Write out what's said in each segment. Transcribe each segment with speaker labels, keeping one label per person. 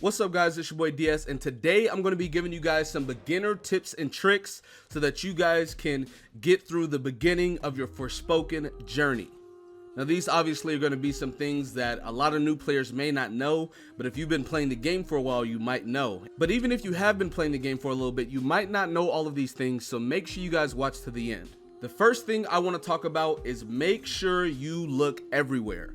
Speaker 1: What's up guys, it's your boy DS, and today I'm going to be giving you guys some beginner tips and tricks so that you guys can get through the beginning of your Forspoken journey. Now these obviously are going to be some things that a lot of new players may not know, but if you've been playing the game for a while you might know. But even if you have been playing the game for a little bit, you might not know all of these things, so make sure you guys watch to the end. The first thing I want to talk about is make sure you look everywhere.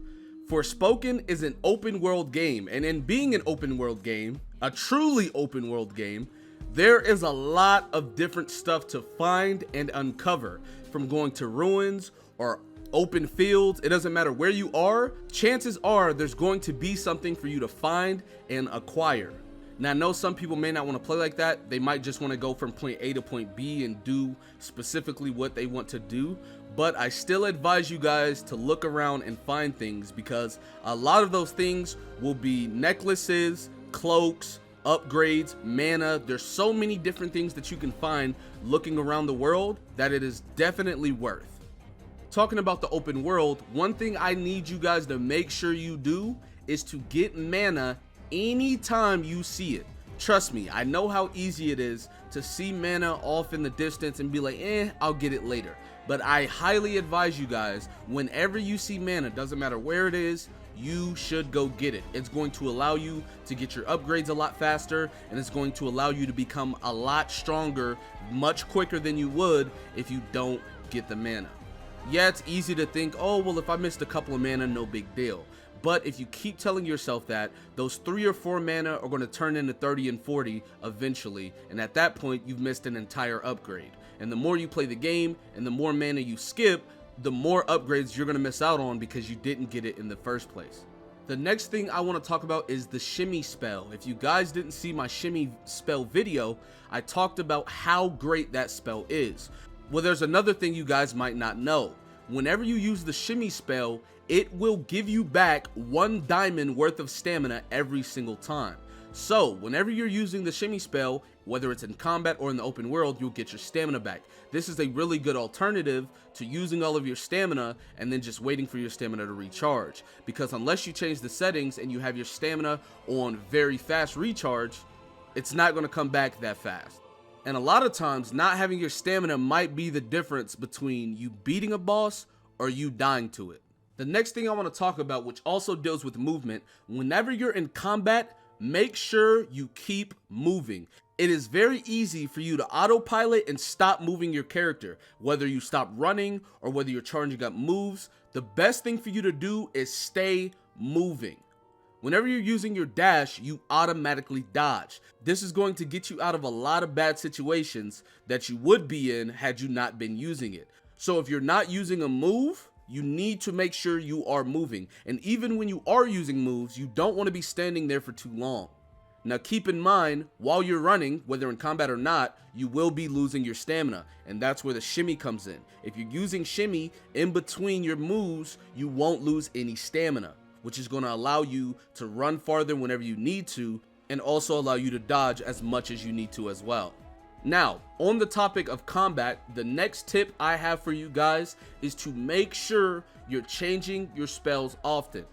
Speaker 1: Forspoken is an open world game, and in being an open world game, a truly open world game, there is a lot of different stuff to find and uncover. From going to ruins or open fields, it doesn't matter where you are, chances are there's going to be something for you to find and acquire. Now I know some people may not want to play like that. They might just want to go from point A to point B and do specifically what they want to do. But I still advise you guys to look around and find things, because a lot of those things will be necklaces, cloaks, upgrades, mana. There's so many different things that you can find looking around the world that it is definitely worth. Talking about the open world, one thing I need you guys to make sure you do is to get mana anytime you see it. Trust me, I know how easy it is to see mana off in the distance and be like, I'll get it later. But I highly advise you guys, whenever you see mana, doesn't matter where it is, you should go get it. It's going to allow you to get your upgrades a lot faster, and it's going to allow you to become a lot stronger much quicker than you would if you don't get the mana. Yeah, it's easy to think, oh, well, if I missed a couple of mana, no big deal. But if you keep telling yourself that, those 3 or 4 mana are going to turn into 30 and 40 eventually, and at that point, you've missed an entire upgrade. And the more you play the game and the more mana you skip, the more upgrades you're going to miss out on because you didn't get it in the first place. The next thing I want to talk about is the Shimmy spell. If you guys didn't see my Shimmy spell video, I talked about how great that spell is. Well, there's another thing you guys might not know. Whenever you use the Shimmy spell, it will give you back 1 diamond worth of stamina every single time. So whenever you're using the Shimmy spell, whether it's in combat or in the open world, you'll get your stamina back. This is a really good alternative to using all of your stamina and then just waiting for your stamina to recharge, because unless you change the settings and you have your stamina on very fast recharge, it's not going to come back that fast. And a lot of times not having your stamina might be the difference between you beating a boss or you dying to it. The next thing I want to talk about, which also deals with movement, whenever you're in combat, make sure you keep moving. It is very easy for you to autopilot and stop moving your character, whether you stop running or whether you're charging up moves. The best thing for you to do is stay moving. Whenever you're using your dash, you automatically dodge. This is going to get you out of a lot of bad situations that you would be in had you not been using it. So if you're not using a move, you need to make sure you are moving. And even when you are using moves, you don't want to be standing there for too long. Now keep in mind, while you're running, whether in combat or not, you will be losing your stamina, and that's where the Shimmy comes in. If you're using Shimmy in between your moves, you won't lose any stamina, which is going to allow you to run farther whenever you need to, and also allow you to dodge as much as you need to as well. Now, on the topic of combat, the next tip I have for you guys is to make sure you're changing your spells often.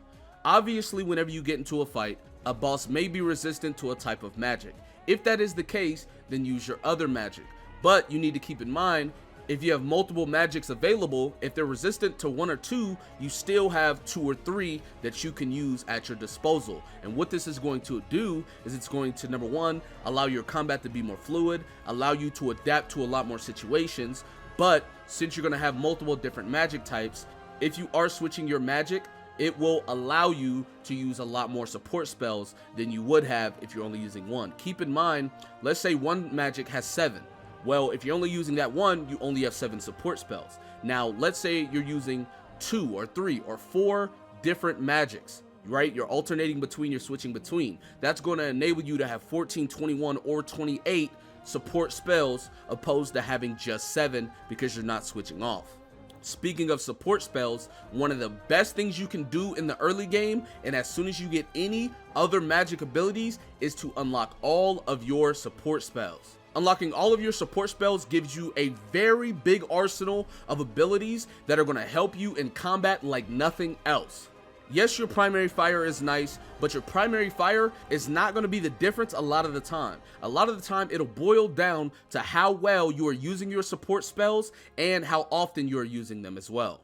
Speaker 1: Obviously, whenever you get into a fight, a boss may be resistant to a type of magic. If that is the case, then use your other magic. But you need to keep in mind, if you have multiple magics available, if they're resistant to 1 or 2, you still have 2 or 3 that you can use at your disposal. And what this is going to do is it's going to, number 1, allow your combat to be more fluid, allow you to adapt to a lot more situations. But since you're going to have multiple different magic types, if you are switching your magic, it will allow you to use a lot more support spells than you would have if you're only using 1. Keep in mind, let's say 1 magic has 7. Well, if you're only using that 1, you only have 7 support spells. Now, let's say you're using 2 or 3 or 4 different magics, right? You're alternating between, you're switching between. That's going to enable you to have 14, 21, or 28 support spells opposed to having just 7 because you're not switching off. Speaking of support spells, one of the best things you can do in the early game, and as soon as you get any other magic abilities, is to unlock all of your support spells. Unlocking all of your support spells gives you a very big arsenal of abilities that are going to help you in combat like nothing else. Yes, your primary fire is nice, but your primary fire is not going to be the difference a lot of the time. A lot of the time, it'll boil down to how well you are using your support spells and how often you are using them as well.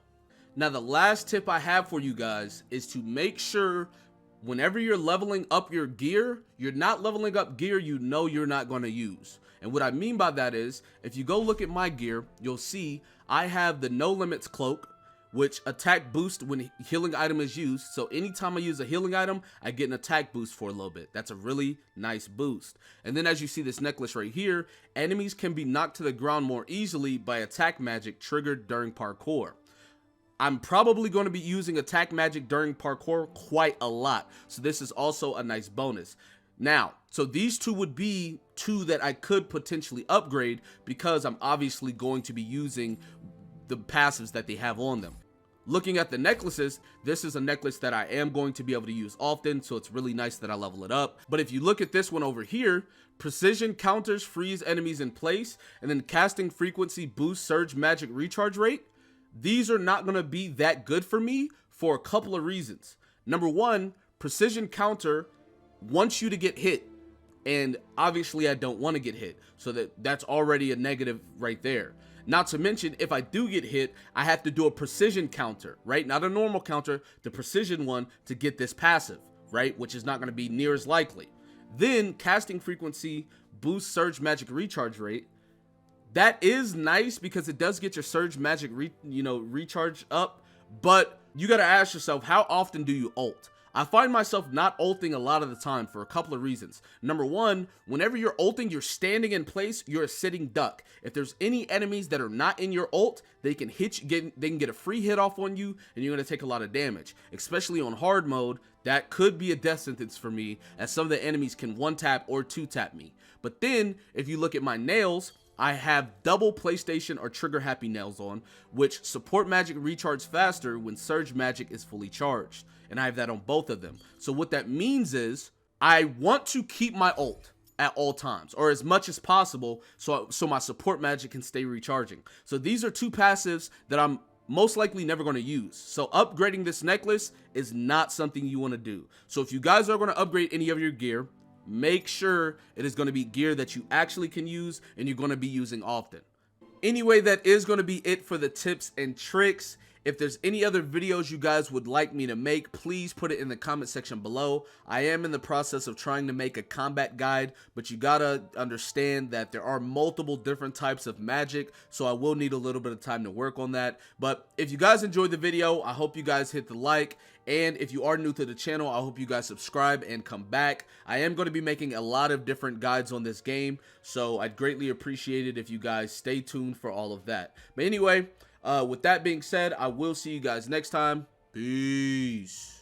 Speaker 1: Now, the last tip I have for you guys is to make sure whenever you're leveling up your gear, you're not leveling up gear you know you're not going to use. And what I mean by that is, if you go look at my gear, you'll see I have the No Limits Cloak, which attack boost when healing item is used. So anytime I use a healing item, I get an attack boost for a little bit. That's a really nice boost. And then as you see this necklace right here, enemies can be knocked to the ground more easily by attack magic triggered during parkour. I'm probably going to be using attack magic during parkour quite a lot, so this is also a nice bonus. Now, so these two would be two that I could potentially upgrade because I'm obviously going to be using the passives that they have on them. Looking at the necklaces, this is a necklace that I am going to be able to use often, so it's really nice that I level it up. But if you look at this one over here, precision counters freeze enemies in place, and then casting frequency boosts surge magic recharge rate. These are not going to be that good for me for a couple of reasons. Number one, precision counter wants you to get hit, and obviously I don't want to get hit, so that's already a negative right there. Not to mention, if I do get hit, I have to do a precision counter, right? Not a normal counter, the precision one to get this passive, right? Which is not going to be near as likely. Then casting frequency boosts surge magic recharge rate. That is nice because it does get your surge magic recharge up, but you got to ask yourself, how often do you ult? I find myself not ulting a lot of the time for a couple of reasons. Number one, whenever you're ulting, you're standing in place, you're a sitting duck. If there's any enemies that are not in your ult, they can hit you, they can get a free hit off on you, and you're going to take a lot of damage. Especially on hard mode, that could be a death sentence for me, as some of the enemies can one tap or two tap me. But then, if you look at my nails, I have double PlayStation or trigger happy nails on, which support magic recharge faster when surge magic is fully charged. And I have that on both of them. So what that means is I want to keep my ult at all times, or as much as possible, so my support magic can stay recharging. So these are two passives that I'm most likely never going to use. So upgrading this necklace is not something you want to do. So if you guys are going to upgrade any of your gear, make sure it is going to be gear that you actually can use and you're going to be using often. Anyway, that is going to be it for the tips and tricks. If there's any other videos you guys would like me to make, please put it in the comment section below. I am in the process of trying to make a combat guide, but you gotta understand that there are multiple different types of magic, so I will need a little bit of time to work on that. But if you guys enjoyed the video, I hope you guys hit the like, and if you are new to the channel, I hope you guys subscribe and come back. I am going to be making a lot of different guides on this game, so I'd greatly appreciate it if you guys stay tuned for all of that. But anyway, with that being said, I will see you guys next time. Peace.